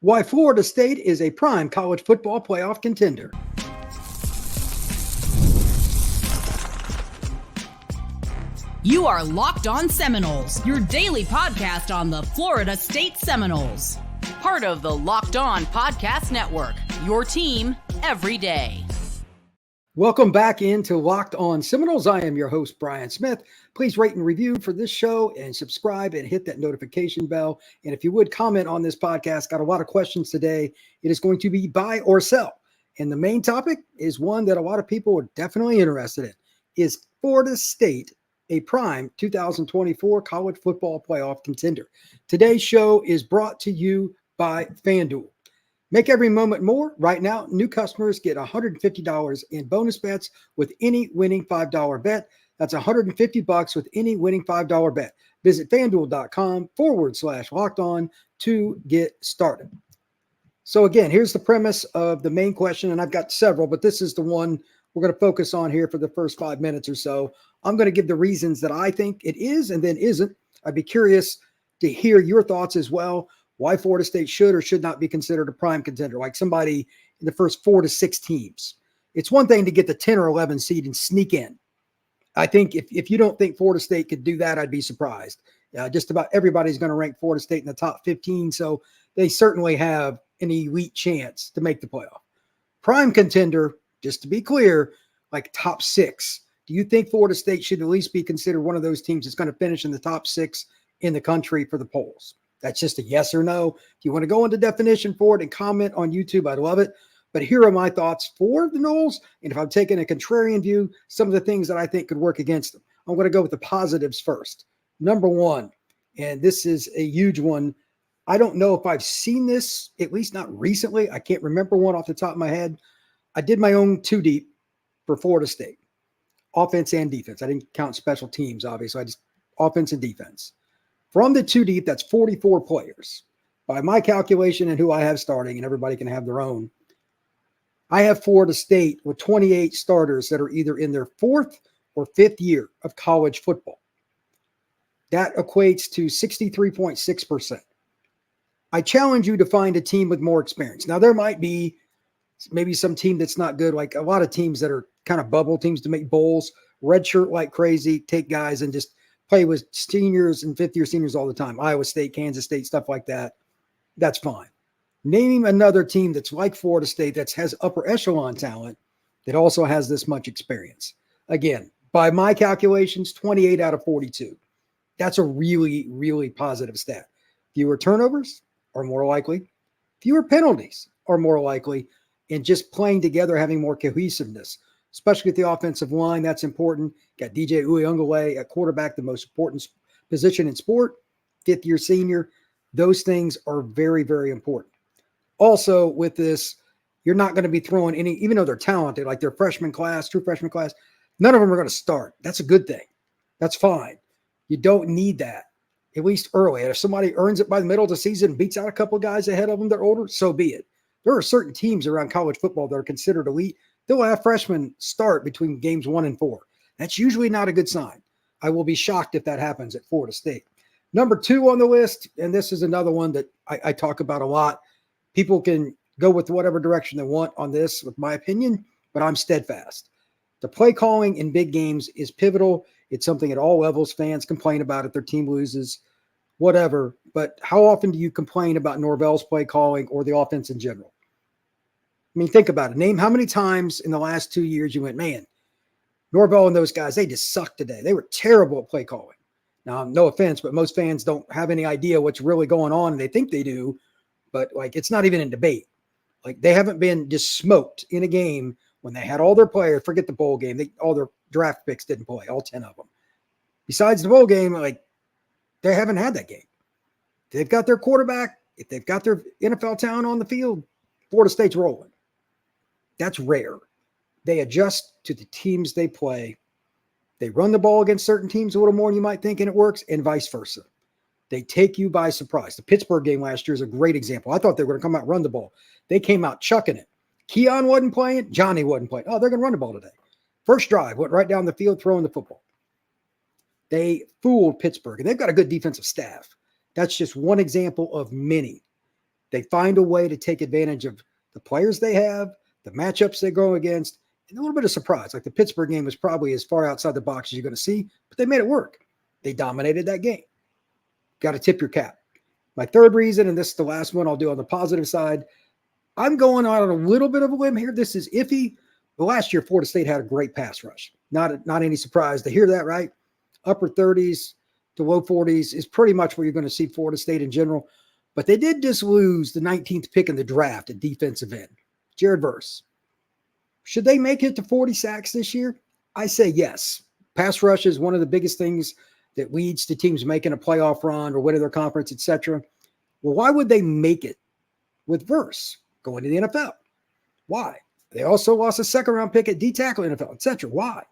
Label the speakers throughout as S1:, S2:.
S1: Why Florida State is a prime college football playoff contender.
S2: You are Locked On Seminoles, your daily podcast on the Florida State Seminoles. Part of the Locked On Podcast Network, your team every day.
S1: Welcome back into Locked On Seminoles. I am your host, Brian Smith. Please rate and review for this show and subscribe and hit that notification bell. And if you would comment on this podcast, got a lot of questions today. It is going to be buy or sell. And the main topic is one that a lot of people are definitely interested in. Is Florida State a prime 2024 college football playoff contender? Today's show is brought to you by FanDuel. Make every moment more. Right now, new customers get $150 in bonus bets with any winning $5 bet. That's $150 with any winning $5 bet. Visit FanDuel.com/locked on to get started. So again, here's the premise of the main question, and I've got several, but this is the one we're going to focus on here for the first 5 minutes or so. I'm going to give the reasons that I think it is and then isn't. I'd be curious to hear your thoughts as well. Why Florida State should or should not be considered a prime contender, like somebody in the first 4 to 6 teams. It's one thing to get the 10 or 11 seed and sneak in. I think if you don't think Florida State could do that, I'd be surprised. Just about everybody's going to rank Florida State in the top 15, so they certainly have an elite chance to make the playoff. Prime contender, just to be clear, like top 6. Do you think Florida State should at least be considered one of those teams that's going to finish in the top 6 in the country for the polls? That's just a yes or no. If you want to go into definition for it and comment on YouTube, I'd love it. But here are my thoughts for the Noles. And if I'm taking a contrarian view, some of the things that I think could work against them. I'm going to go with the positives first. Number one, and this is a huge one. I don't know if I've seen this, at least not recently. I can't remember one off the top of my head. I did my own 2-deep for Florida State, offense and defense. I didn't count special teams, obviously. I just offense and defense. From the 2-deep, that's 44 players. By my calculation and who I have starting, and everybody can have their own, I have Florida State with 28 starters that are either in their 4th or 5th year of college football. That equates to 63.6%. I challenge you to find a team with more experience. Now, there might be maybe some team that's not good, like a lot of teams that are kind of bubble teams to make bowls, redshirt like crazy, take guys and just play with seniors and 5th-year seniors all the time. Iowa State, Kansas State, stuff like that. That's fine. Name another team that's like Florida State that has upper echelon talent that also has this much experience. Again, by my calculations, 28 out of 42. That's a really, really positive stat. Fewer turnovers are more likely. Fewer penalties are more likely. And just playing together, having more cohesiveness, especially at the offensive line. That's important. Got DJ Uyunglele at quarterback, the most important position in sport, 5th-year senior. Those things are very, very important. Also, with this, you're not going to be throwing any, even though they're talented, like their freshman class, true freshman class, none of them are going to start. That's a good thing. That's fine. You don't need that, at least early. And if somebody earns it by the middle of the season and beats out a couple of guys ahead of them, they're older, so be it. There are certain teams around college football that are considered elite. They'll have freshmen start between games 1 and 4. That's usually not a good sign. I will be shocked if that happens at Florida State. Number 2 on the list, and this is another one that I talk about a lot. People can go with whatever direction they want on this, with my opinion, but I'm steadfast. The play calling in big games is pivotal. It's something at all levels. Fans complain about it. Their team loses, whatever. But how often do you complain about Norvell's play calling or the offense in general? I mean, think about it. Name how many times in the last 2 years you went, man, Norvell and those guys, they just sucked today. They were terrible at play calling. Now, no offense, but most fans don't have any idea what's really going on, and they think they do. But, like, it's not even in debate. Like, they haven't been just smoked in a game when they had all their players. Forget the bowl game. All their draft picks didn't play, all 10 of them. Besides the bowl game, like, they haven't had that game. They've got their quarterback. If they've got their NFL talent on the field, Florida State's rolling. That's rare. They adjust to the teams they play. They run the ball against certain teams a little more than you might think, and it works, and vice versa. They take you by surprise. The Pittsburgh game last year is a great example. I thought they were going to come out and run the ball. They came out chucking it. Keon wasn't playing. Johnny wasn't playing. Oh, they're going to run the ball today. First drive, went right down the field throwing the football. They fooled Pittsburgh, and they've got a good defensive staff. That's just one example of many. They find a way to take advantage of the players they have, the matchups they go against, and a little bit of surprise. Like the Pittsburgh game was probably as far outside the box as you're going to see, but they made it work. They dominated that game. Got to tip your cap. My third reason, and this is the last one I'll do on the positive side, I'm going on a little bit of a limb here. This is iffy. But last year, Florida State had a great pass rush. Not any surprise to hear that, right? Upper 30s to low 40s is pretty much where you're going to see Florida State in general. But they did just lose the 19th pick in the draft at defensive end, Jared Verse. Should they make it to 40 sacks this year? I say yes. Pass rush is one of the biggest things that leads to teams making a playoff run or winning their conference, etc. Well, why would they make it with Verse going to the NFL? Why? They also lost a second-round pick at D-tackle NFL, etc. Why?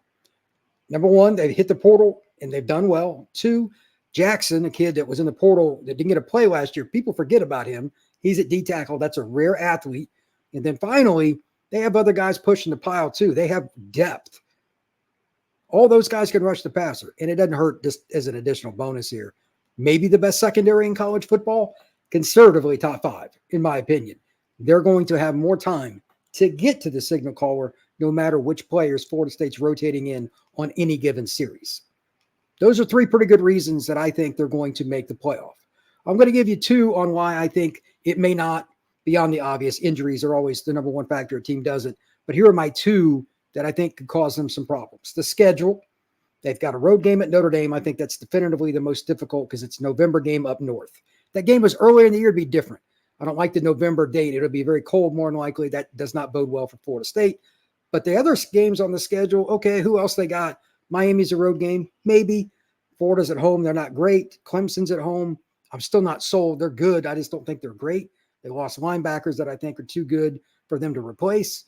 S1: Number one, they've hit the portal and they've done well. Two, Jackson, a kid that was in the portal that didn't get a play last year, people forget about him. He's at D-tackle. That's a rare athlete. And then finally, they have other guys pushing the pile too. They have depth. All those guys can rush the passer, and it doesn't hurt just as an additional bonus here. Maybe the best secondary in college football, conservatively top 5, in my opinion. They're going to have more time to get to the signal caller no matter which players Florida State's rotating in on any given series. Those are 3 pretty good reasons that I think they're going to make the playoff. I'm going to give you 2 on why I think it may not. Beyond the obvious, injuries are always the number one factor a team doesn't. But here are my 2 that I think could cause them some problems. The schedule. They've got a road game at Notre Dame. I think that's definitively the most difficult because it's November game up north. That game was earlier in the year, it'd be different. I don't like the November date. It'll be very cold, more than likely. That does not bode well for Florida State. But the other games on the schedule, okay, who else they got? Miami's a road game, maybe. Florida's at home. They're not great. Clemson's at home. I'm still not sold. They're good. I just don't think they're great. They lost linebackers that I think are too good for them to replace.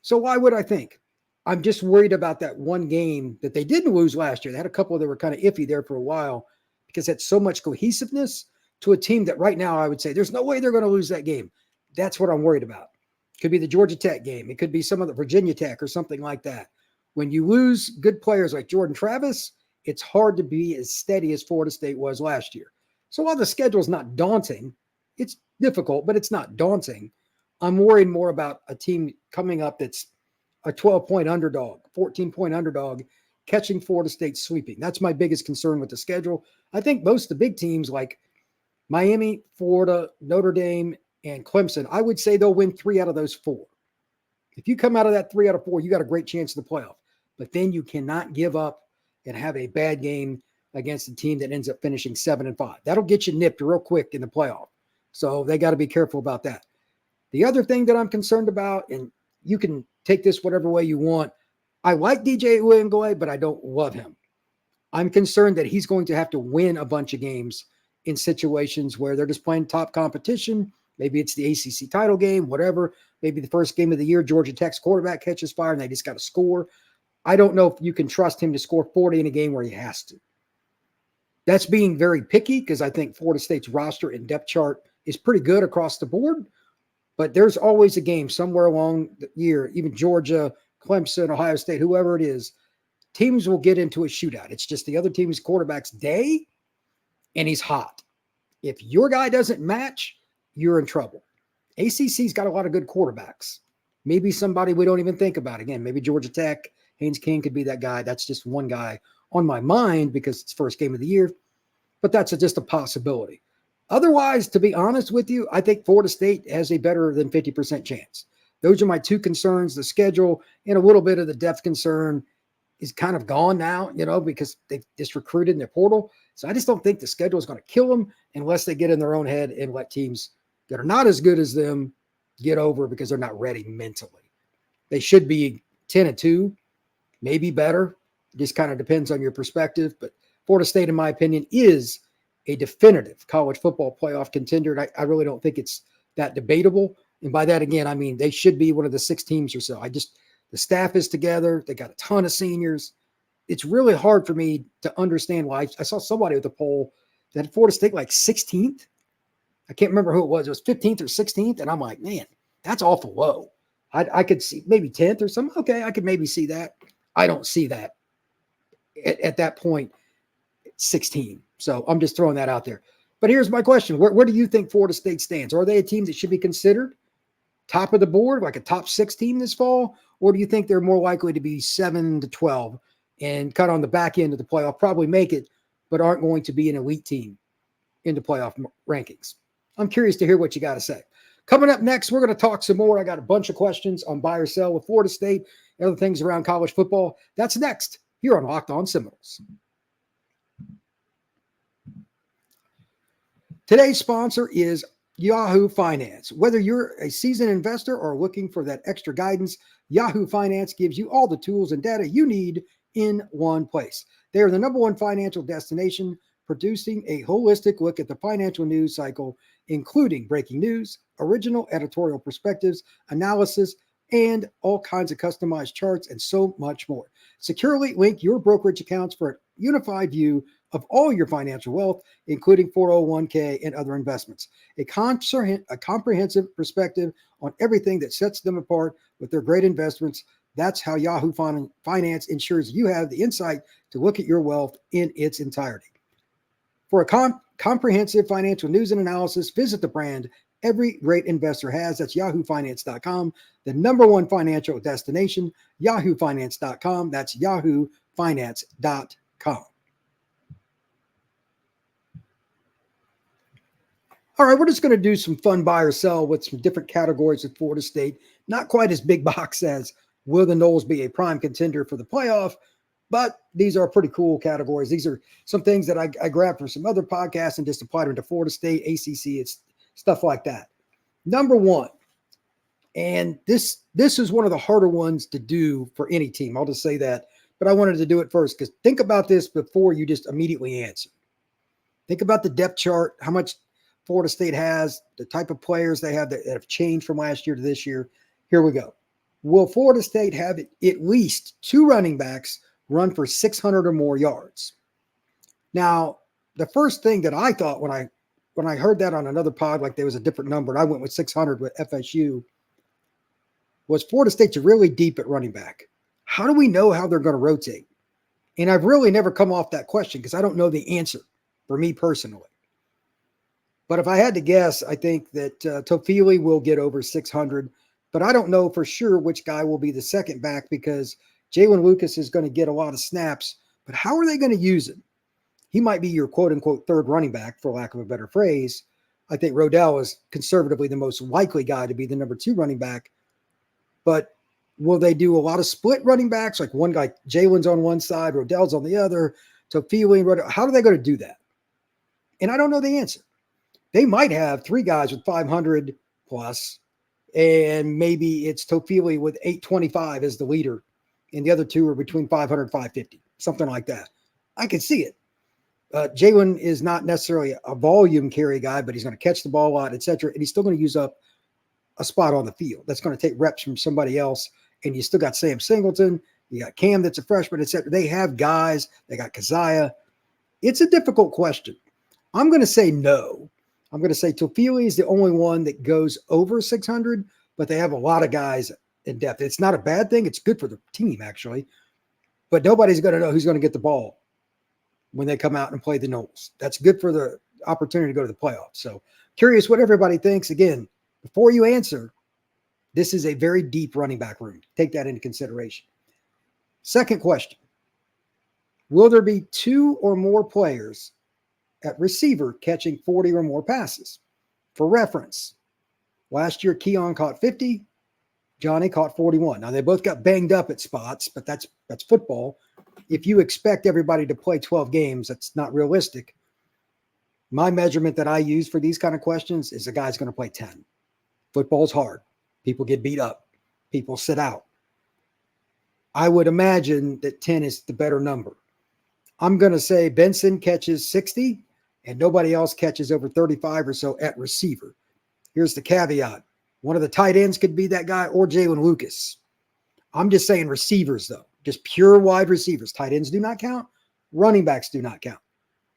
S1: So why would I think? I'm just worried about that one game that they didn't lose last year. They had a couple that were kind of iffy there for a while because that's so much cohesiveness to a team that right now I would say there's no way they're going to lose that game. That's what I'm worried about. Could be the Georgia Tech game. It could be some of the Virginia Tech or something like that. When you lose good players like Jordan Travis, it's hard to be as steady as Florida State was last year. So while the schedule is not daunting, it's difficult, but it's not daunting. I'm worried more about a team coming up that's a 12-point underdog, 14-point underdog, catching Florida State sweeping. That's my biggest concern with the schedule. I think most of the big teams like Miami, Florida, Notre Dame, and Clemson, I would say they'll win 3 out of those 4. If you come out of that 3 out of 4, you got a great chance of the playoff. But then you cannot give up and have a bad game against a team that ends up finishing 7-5. That'll get you nipped real quick in the playoff. So they got to be careful about that. The other thing that I'm concerned about, and you can take this whatever way you want, I like DJ Uiagalelei, but I don't love him. I'm concerned that he's going to have to win a bunch of games in situations where they're just playing top competition. Maybe it's the ACC title game, whatever. Maybe the first game of the year, Georgia Tech's quarterback catches fire and they just got to score. I don't know if you can trust him to score 40 in a game where he has to. That's being very picky because I think Florida State's roster and depth chart is pretty good across the board. But there's always a game somewhere along the year, even Georgia, Clemson, Ohio State, whoever it is, teams will get into a shootout. It's just the other team's quarterback's day, and he's hot. If your guy doesn't match, you're in trouble. ACC's got a lot of good quarterbacks. Maybe somebody we don't even think about. Again, maybe Georgia Tech, Haynes King could be that guy. That's just one guy on my mind because it's first game of the year. But that's just a possibility. Otherwise, to be honest with you, I think Florida State has a better than 50% chance. Those are my 2 concerns. The schedule and a little bit of the depth concern is kind of gone now, because they've just recruited in their portal. So I just don't think the schedule is going to kill them unless they get in their own head and let teams that are not as good as them get over because they're not ready mentally. They should be 10-2, maybe better. It just kind of depends on your perspective. But Florida State, in my opinion, is a definitive college football playoff contender. And I really don't think it's that debatable. And by that, again, I mean, they should be one of the 6 teams or so. The staff is together. They got a ton of seniors. It's really hard for me to understand why. I saw somebody with a poll that had Florida State like 16th. I can't remember who it was. It was 15th or 16th. And I'm like, man, that's awful low. I could see maybe 10th or something. Okay, I could maybe see that. I don't see that at that point, 16. So I'm just throwing that out there. But here's my question. Where do you think Florida State stands? Are they a team that should be considered top of the board, like a top 6 team this fall? Or do you think they're more likely to be 7 to 12 and cut on the back end of the playoff, probably make it, but aren't going to be an elite team in the playoff rankings? I'm curious to hear what you got to say. Coming up next, we're going to talk some more. I got a bunch of questions on buy or sell with Florida State and other things around college football. That's next here on Locked On Seminoles. Today's sponsor is Yahoo Finance. Whether you're a seasoned investor or looking for that extra guidance, Yahoo Finance gives you all the tools and data you need in one place. They are the number one financial destination, producing a holistic look at the financial news cycle, including breaking news, original editorial perspectives, analysis, and all kinds of customized charts and so much more. Securely link your brokerage accounts for a unified view of all your financial wealth, including 401k and other investments. A comprehensive perspective on everything that sets them apart with their great investments. That's how Yahoo Finance ensures you have the insight to look at your wealth in its entirety. For a comprehensive financial news and analysis, visit the brand every great investor has. That's yahoofinance.com, the number one financial destination, yahoofinance.com. That's yahoofinance.com. All right, we're just going to do some fun buy or sell with some different categories of Florida State. Not quite as big box as will the Noles be a prime contender for the playoff, but these are pretty cool categories. These are some things that I grabbed from some other podcasts and just applied them to Florida State, ACC, it's stuff like that. Number one, and this is one of the harder ones to do for any team. I'll just say that, but I wanted to do it first because think about this before you just immediately answer. Think about the depth chart, how much Florida State has, the type of players they have that have changed from last year to this year. Here we go. Will Florida State have at least 2 running backs run for 600 or more yards? Now, the first thing that I thought when I heard that on another pod, like there was a different number, and I went with 600 with FSU, was Florida State's really deep at running back. How do we know how they're going to rotate? And I've really never come off that question because I don't know the answer for me personally. But if I had to guess, I think that Tofili will get over 600, but I don't know for sure which guy will be the second back because Jalen Lucas is going to get a lot of snaps, but how are they going to use him? He might be your quote-unquote third running back, for lack of a better phrase. I think Rodell is conservatively the most likely guy to be the number 2 running back, but will they do a lot of split running backs? Like one guy, Jalen's on one side, Rodell's on the other, Tofili, Rodell. How are they going to do that? And I don't know the answer. They might have 3 guys with 500 plus, and maybe it's Tofili with 825 as the leader, and the other 2 are between 500 and 550, something like that. I can see it. Jalen is not necessarily a volume carry guy, but he's going to catch the ball a lot, et cetera, and he's still going to use up a spot on the field. That's going to take reps from somebody else, and you still got Sam Singleton, you got Cam that's a freshman, et cetera. They have guys. They got Keziah. It's a difficult question. I'm going to say no. I'm going to say Tofili is the only one that goes over 600, but they have a lot of guys in depth. It's not a bad thing. It's good for the team, actually. But nobody's going to know who's going to get the ball when they come out and play the Noles. That's good for the opportunity to go to the playoffs. So curious what everybody thinks. Again, before you answer, this is a very deep running back room. Take that into consideration. Second question. Will there be 2 or more players at receiver catching 40 or more passes? For reference, last year Keon caught 50, Johnny caught 41. Now they both got banged up at spots, but that's football. If you expect everybody to play 12 games, that's not realistic. My measurement that I use for these kind of questions is a guy's going to play 10. Football's hard. People get beat up. People sit out. I would imagine that 10 is the better number. I'm going to say Benson catches 60 and nobody else catches over 35 or so at receiver. Here's the caveat. One of the tight ends could be that guy or Jalen Lucas. I'm just saying receivers, though. Just pure wide receivers. Tight ends do not count. Running backs do not count.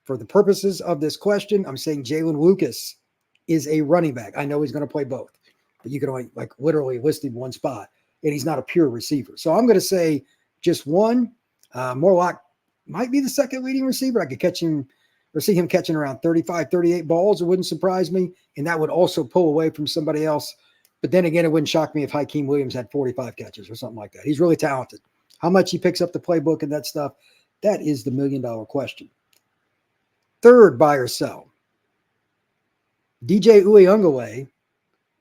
S1: For the purposes of this question, I'm saying Jalen Lucas is a running back. I know he's going to play both, but you can only literally list him one spot, and he's not a pure receiver. So I'm going to say just one. Morlock might be the second leading receiver. I could catch him or see him catching around 35, 38 balls. It wouldn't surprise me. And that would also pull away from somebody else. But then again, it wouldn't shock me if Hakeem Williams had 45 catches or something like that. He's really talented. How much he picks up the playbook and that stuff, that is the million-dollar question. Third, buy or sell. DJ Uiagalelei,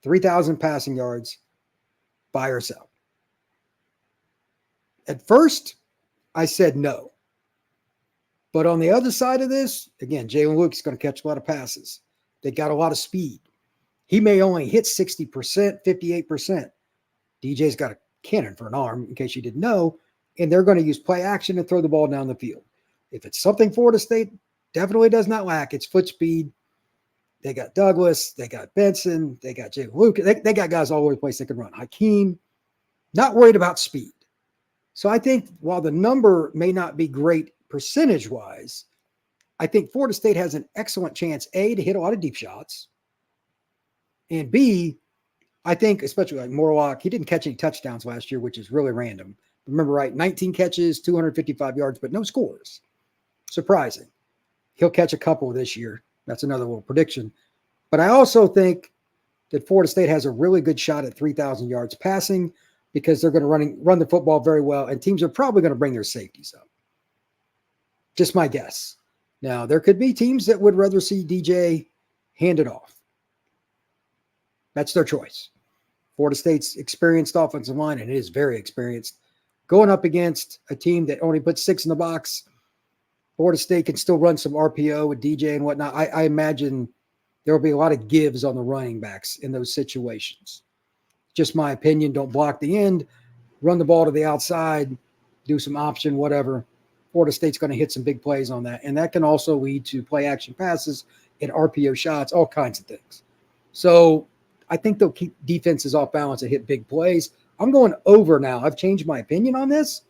S1: 3,000 passing yards, buy or sell. At first, I said no. But on the other side of this, again, Jalen Luke's going to catch a lot of passes. They got a lot of speed. He may only hit 60%, 58%. DJ's got a cannon for an arm, in case you didn't know, and they're going to use play action and throw the ball down the field. If it's something Florida State definitely does not lack, it's foot speed. They got Douglas, they got Benson, they got Jalen Luke. They got guys all over the place that can run. Hakeem, not worried about speed. So I think while the number may not be great percentage-wise, I think Florida State has an excellent chance, A, to hit a lot of deep shots, and B, I think, especially like Morlock, he didn't catch any touchdowns last year, which is really random. Remember, right, 19 catches, 255 yards, but no scores. Surprising. He'll catch a couple this year. That's another little prediction. But I also think that Florida State has a really good shot at 3,000 yards passing because they're going to run the football very well, and teams are probably going to bring their safeties up. Just my guess. Now, there could be teams that would rather see DJ hand it off. That's their choice. Florida State's experienced offensive line, and it is very experienced, going up against a team that only puts 6 in the box. Florida State can still run some RPO with DJ and whatnot. I imagine there will be a lot of gives on the running backs in those situations. Just my opinion. Don't block the end. Run the ball to the outside. Do some option, whatever. Florida State's going to hit some big plays on that. And that can also lead to play action passes and RPO shots, all kinds of things. So I think they'll keep defenses off balance and hit big plays. I'm going over now. I've changed my opinion on this.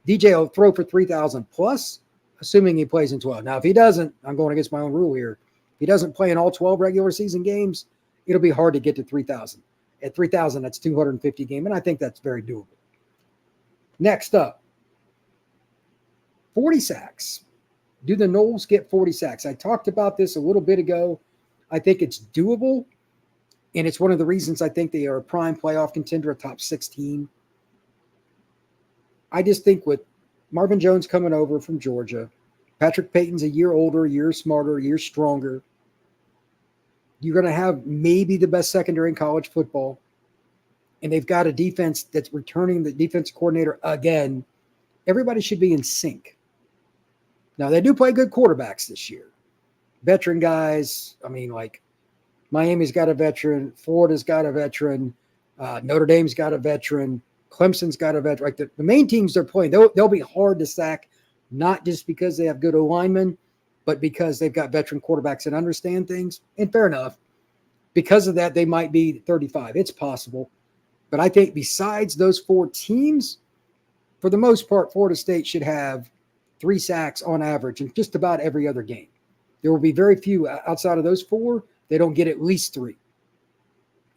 S1: DJ will throw for 3,000 plus, assuming he plays in 12. Now, if he doesn't, I'm going against my own rule here. If he doesn't play in all 12 regular season games, it'll be hard to get to 3,000. At 3,000, that's 250 game, and I think that's very doable. Next up, 40 sacks. Do the Noles get 40 sacks? I talked about this a little bit ago. I think it's doable, and it's one of the reasons I think they are a prime playoff contender, a top 6 team. I just think with Marvin Jones coming over from Georgia, Patrick Payton's a year older, a year smarter, a year stronger. You're going to have maybe the best secondary in college football, and they've got a defense that's returning the defensive coordinator again. Everybody should be in sync. Now, they do play good quarterbacks this year. Veteran guys, I mean, like Miami's got a veteran, Florida's got a veteran, Notre Dame's got a veteran, Clemson's got a veteran. Like the main teams they're playing, they'll be hard to sack, not just because they have good linemen, but because they've got veteran quarterbacks that understand things. And fair enough. Because of that, they might be 35. It's possible. But I think besides those 4 teams, for the most part, Florida State should have 3 sacks on average in just about every other game. There will be very few outside of those 4. They don't get at least 3.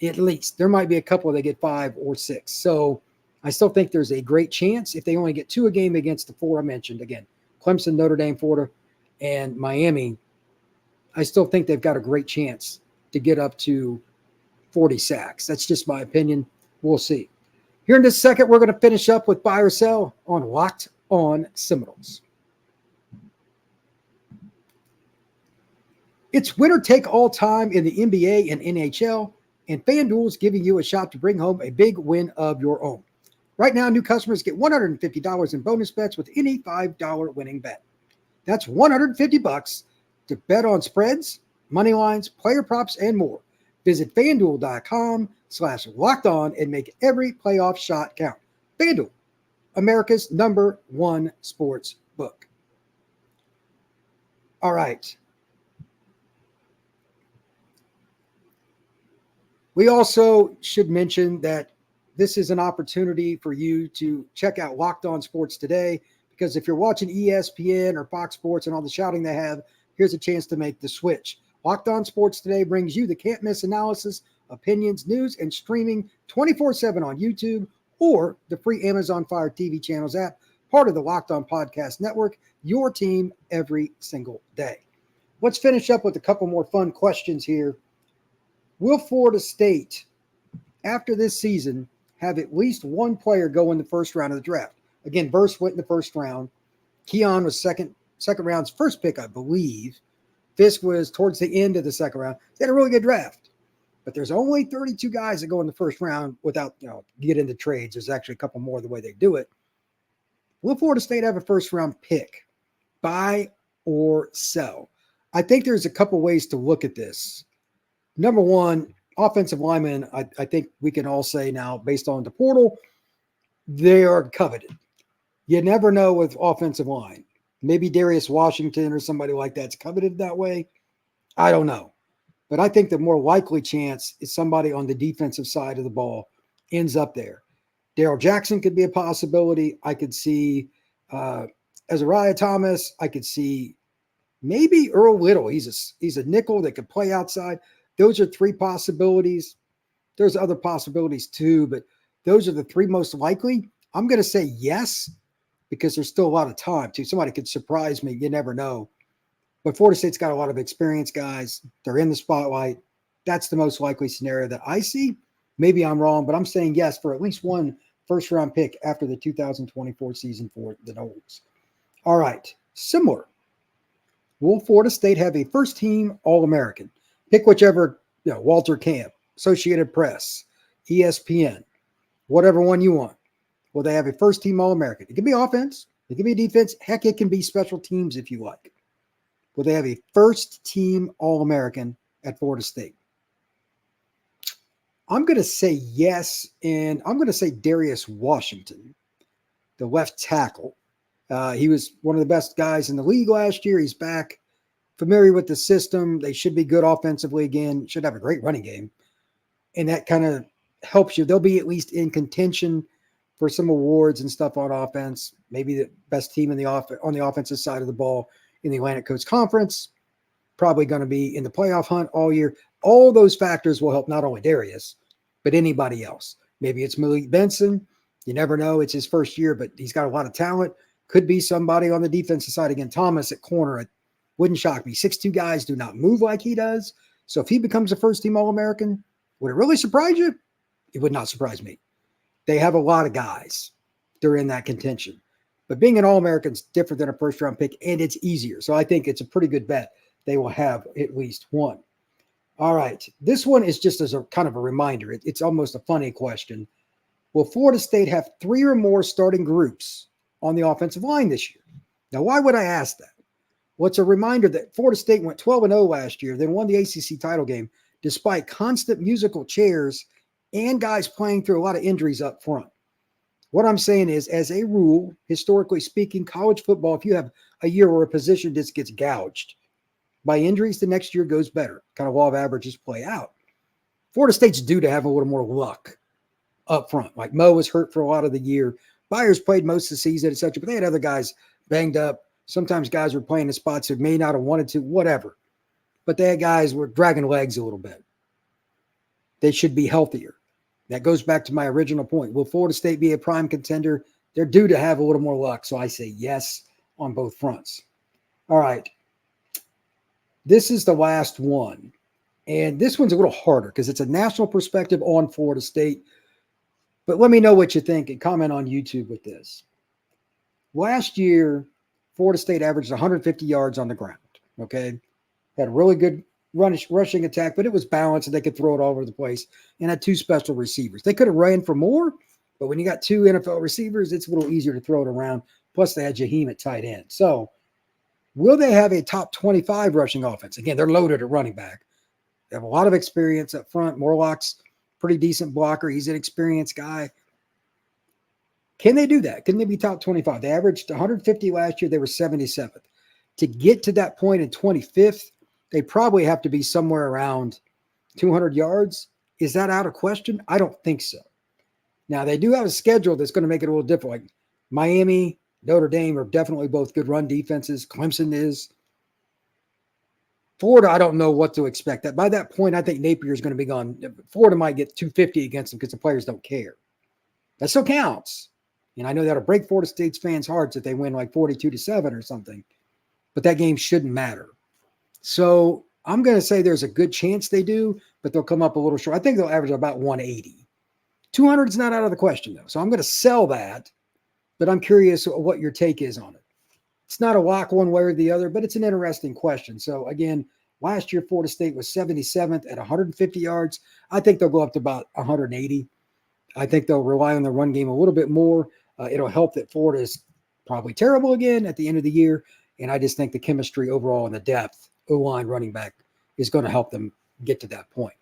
S1: At least. There might be a couple that get 5 or 6. So I still think there's a great chance if they only get 2 a game against the 4 I mentioned. Again, Clemson, Notre Dame, Florida, and Miami. I still think they've got a great chance to get up to 40 sacks. That's just my opinion. We'll see. Here in just a second, we're going to finish up with buy or sell on Locked On Seminoles. It's winner take all time in the NBA and NHL, and FanDuel is giving you a shot to bring home a big win of your own. Right now, new customers get $150 in bonus bets with any $5 winning bet. That's $150 to bet on spreads, money lines, player props, and more. Visit FanDuel.com/lockedon and make every playoff shot count. FanDuel, America's #1 sports book. All right. We also should mention that this is an opportunity for you to check out Locked On Sports Today, because if you're watching ESPN or Fox Sports and all the shouting they have, here's a chance to make the switch. Locked On Sports Today brings you the can't-miss analysis, opinions, news, and streaming 24/7 on YouTube or the free Amazon Fire TV channels app, part of the Locked On Podcast Network, your team every single day. let's finish up with a couple more fun questions here. Will Florida State, after this season, have at least one player go in the first round of the draft? Again, Verse went in the first round. Keon was second round's first pick, I believe. Fisk was towards the end of the second round. They had a really good draft. But there's only 32 guys that go in the first round without, get into trades. There's actually a couple more the way they do it. Will Florida State have a first round pick? Buy or sell? I think there's a couple ways to look at this. Number one, offensive linemen, I think we can all say now, based on the portal, they are coveted. You never know with offensive line. Maybe Darius Washington or somebody like that's coveted that way. I don't know. But I think the more likely chance is somebody on the defensive side of the ball ends up there. Darrell Jackson could be a possibility. I could see Azariah Thomas. I could see maybe Earl Little. He's a nickel that could play outside. Those are three possibilities. There's other possibilities too, but those are the three most likely. I'm going to say yes, because there's still a lot of time too. Somebody could surprise me. You never know. But Florida State's got a lot of experienced guys. They're in the spotlight. That's the most likely scenario that I see. Maybe I'm wrong, but I'm saying yes for at least one first-round pick after the 2024 season for the Noles. All right, similar. Will Florida State have a first-team All-American? Pick whichever, Walter Camp, Associated Press, ESPN, whatever one you want. Will they have a first-team All-American? It can be offense. It can be defense. Heck, it can be special teams if you like. Will they have a first-team All-American at Florida State? I'm going to say yes, and I'm going to say Darius Washington, the left tackle. He was one of the best guys in the league last year. He's back, familiar with the system. They should be good offensively again. Should have a great running game, and that kind of helps you. They'll be at least in contention for some awards and stuff on offense. Maybe the best team on the offensive side of the ball in the Atlantic Coast Conference. Probably going to be in the playoff hunt all year. All those factors will help not only Darius, but anybody else. Maybe it's Malik Benson. You never know. It's his first year, but he's got a lot of talent. Could be somebody on the defensive side. Again, Thomas at corner. It wouldn't shock me. 6'2" guys do not move like he does. So if he becomes a first-team All-American, would it really surprise you? It would not surprise me. They have a lot of guys. They're in that contention. But being an All-American is different than a first-round pick, and it's easier. So I think it's a pretty good bet they will have at least one. All right. This one is just as a kind of a reminder. It's almost a funny question. Will Florida State have 3 or more starting groups on the offensive line this year? Now, why would I ask that? Well, it's a reminder that Florida State went 12-0 last year, then won the ACC title game, despite constant musical chairs and guys playing through a lot of injuries up front. What I'm saying is, as a rule, historically speaking, college football, if you have a year where a position just gets gouged by injuries, the next year goes better. Kind of law of averages play out. Florida State's due to have a little more luck up front. Like Mo was hurt for a lot of the year. Byers played most of the season, etc. But they had other guys banged up. Sometimes guys were playing in spots who may not have wanted to, whatever. But they had guys who were dragging legs a little bit. They should be healthier. That goes back to my original point. Will Florida State be a prime contender? They're due to have a little more luck. So I say yes on both fronts. All right. This is the last one. And this one's a little harder because it's a national perspective on Florida State. But let me know what you think and comment on YouTube with this. Last year, Florida State averaged 150 yards on the ground. Okay. Had a really good rushing attack, but it was balanced and they could throw it all over the place, and had 2 special receivers. They could have ran for more, but when you got 2 NFL receivers, it's a little easier to throw it around. Plus, they had Jaheim at tight end. So, will they have a top 25 rushing offense? Again, they're loaded at running back. They have a lot of experience up front. Morlock's pretty decent blocker. He's an experienced guy. Can they do that? Can they be top 25? They averaged 150 last year. They were 77th. To get to that point in 25th, they probably have to be somewhere around 200 yards. Is that out of question? I don't think so. Now, they do have a schedule that's going to make it a little different. Like Miami, Notre Dame are definitely both good run defenses. Clemson is. Florida, I don't know what to expect. That by that point, I think Napier is going to be gone. Florida might get 250 against them because the players don't care. That still counts. And I know that'll break Florida State's fans' hearts if they win like 42-7 or something. But that game shouldn't matter. So I'm going to say there's a good chance they do, but they'll come up a little short. I think they'll average about 180. 200 is not out of the question, though. So I'm going to sell that, but I'm curious what your take is on it. It's not a lock one way or the other, but it's an interesting question. So again, last year, Florida State was 77th at 150 yards. I think they'll go up to about 180. I think they'll rely on the run game a little bit more. It'll help that Florida is probably terrible again at the end of the year. And I just think the chemistry overall and the depth, O-line running back, is going to help them get to that point.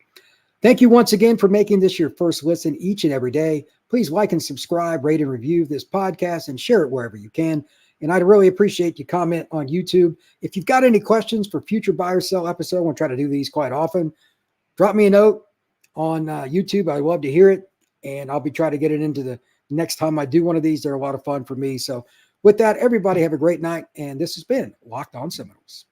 S1: Thank you once again for making this your first listen each and every day. Please like and subscribe, rate and review this podcast, and share it wherever you can. And I'd really appreciate you comment on YouTube. If you've got any questions for future buy or sell episode, I want to try to do these quite often. Drop me a note on YouTube. I'd love to hear it. And I'll be trying to get it into the next time I do one of these. They're a lot of fun for me. So with that, everybody have a great night. And this has been Locked On Seminoles.